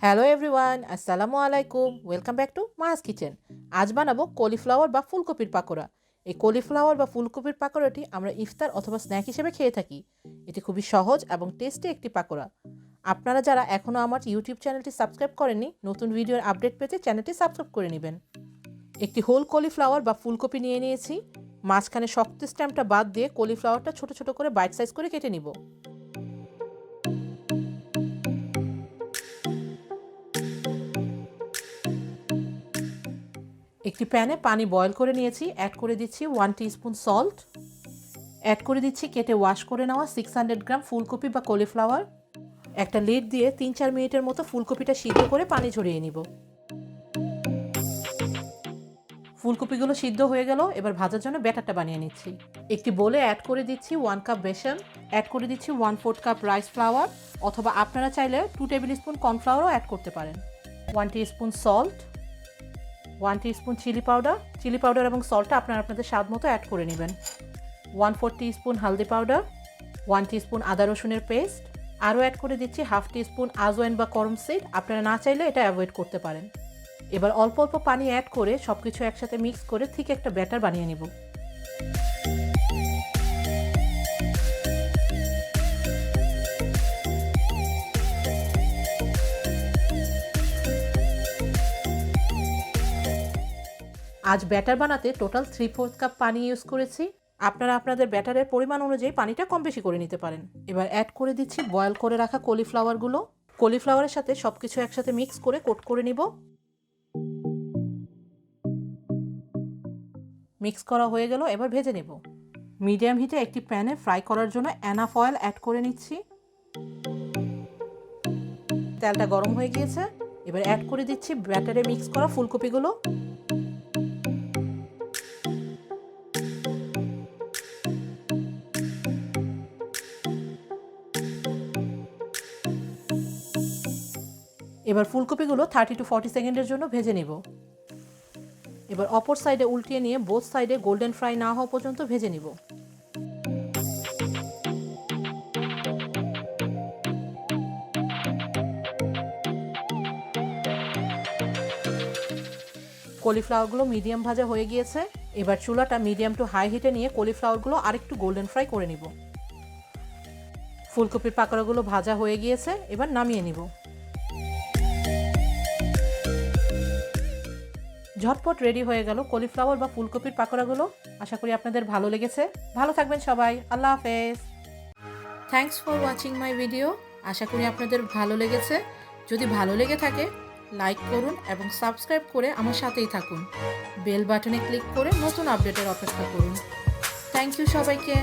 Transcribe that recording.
Hello everyone, আসসালামু আলাইকুম। Welcome back to Maya's kitchen. আজ বানাবো কলিফ্লাওয়ার বা ফুলকপির পাকোড়া। এই কলিফ্লাওয়ার বা ফুলকপির পাকোড়াটি আমরা ইফতার অথবা স্ন্যাক হিসেবে খেয়ে থাকি। এটি খুবই সহজ এবং টেস্টি একটি পাকোড়া। আপনারা যারা এখনও আমার ইউটিউব চ্যানেলটি সাবস্ক্রাইব করেননি, নতুন ভিডিওর আপডেট পেতে চ্যানেলটি সাবস্ক্রাইব করে নেবেন। একটি হোল কলিফ্লাওয়ার বা ফুলকপি নিয়ে নিয়েছি। মাঝখানে শক্ত স্ট্যাম্পটা বাদ দিয়ে কলিফ্লাওয়ারটা ছোট ছোট করে বাইট সাইজ করে কেটে নিব। একটি প্যানে পানি বয়েল করে নিয়েছি। অ্যাড করে দিচ্ছি 1 টিস্পুন সল্ট। অ্যাড করে দিচ্ছি কেটে ওয়াশ করে নেওয়া 600 গ্রাম ফুলকপি বা কলিফ্লাওয়ার। একটা লিড দিয়ে 3-4 মিনিটের মতো ফুলকপিটা সিদ্ধ করে পানি ঝরিয়ে নিব। ফুলকপিগুলো সিদ্ধ হয়ে গেল, এবার ভাজার জন্য ব্যাটারটা বানিয়ে নিচ্ছি। একটি বোলে অ্যাড করে দিচ্ছি 1 কাপ বেসন। অ্যাড করে দিচ্ছি 1/4 কাপ রাইস ফ্লাওয়ার, অথবা আপনারা চাইলে 2 টেবিল স্পুন কর্নফ্লাওয়ারও অ্যাড করতে পারেন। 1 teaspoon salt, 1 teaspoon chili powder এবং সল্টটা আপনাদের স্বাদ মতো অ্যাড করে নেবেন। 1/4 টিস্পুন হালদি পাউডার, 1 টিস্পুন আদা রসুনের পেস্ট। আরও অ্যাড করে দিচ্ছি 1/2 টিস্পুন আজওয়াইন বা করম সিড। আপনারা না চাইলে এটা অ্যাভয়েড করতে পারেন। এবার অল্প অল্প পানি অ্যাড করে সব কিছু একসাথে মিক্স করে ঠিক একটা ব্যাটার বানিয়ে নেব। আজ ব্যাটার বানাতে টোটাল 3/4 কাপ পানি ইউজ করেছি। আপনারা আপনাদের ব্যাটারের পরিমাণ অনুযায়ী পানিটা কম বেশি করে নিতে পারেন। এবার অ্যাড করে দিচ্ছি বয়েল করে রাখা কলিফ্লাওয়ারগুলো। কলিফ্লাওয়ারের সাথে সব কিছু একসাথে মিক্স করে কোট করে নিব। মিক্স করা হয়ে গেল, এবার ভেজে নেব। মিডিয়াম হিটে একটি প্যানে ফ্রাই করার জন্য এনাফ অয়েল অ্যাড করে নিচ্ছি। তেলটা গরম হয়ে গিয়েছে, এবার অ্যাড করে দিচ্ছি ব্যাটারে মিক্স করা ফুলকপিগুলো। এবার ফুলকপিগুলো 30 to 40 সেকেন্ডের জন্য ভেজে নেব। এবার অপর সাইডে উল্টিয়ে নিয়ে বোথ সাইডে গোল্ডেন ফ্রাই না হওয়া পর্যন্ত ভেজে নিব। কলিফ্লাওয়ারগুলো মিডিয়াম ভাজা হয়ে গিয়েছে। এবার চুলাটা মিডিয়াম টু হাই হিটে নিয়ে কলিফ্লাওয়ারগুলো আরেকটু গোল্ডেন ফ্রাই করে নিব। ফুলকপির পাকোড়াগুলো ভাজা হয়ে গিয়েছে, এবার নামিয়ে নিব। ঝটপট রেডি হয়ে গেল কলিফ্লাওয়ার বা ফুলকপির পাকোড়াগুলো। আশা করি আপনাদের ভালো লেগেছে। ভালো থাকবেন সবাই। আল্লাহ হাফেজ। Thanks for watching my video. আশা করি আপনাদের ভালো লেগেছে। যদি ভালো লেগে থাকে লাইক করুন এবং সাবস্ক্রাইব করে আমার সাথেই থাকুন। বেল বাটনে ক্লিক করে নতুন আপডেটের অপেক্ষা করুন। থ্যাংক ইউ সবাইকে।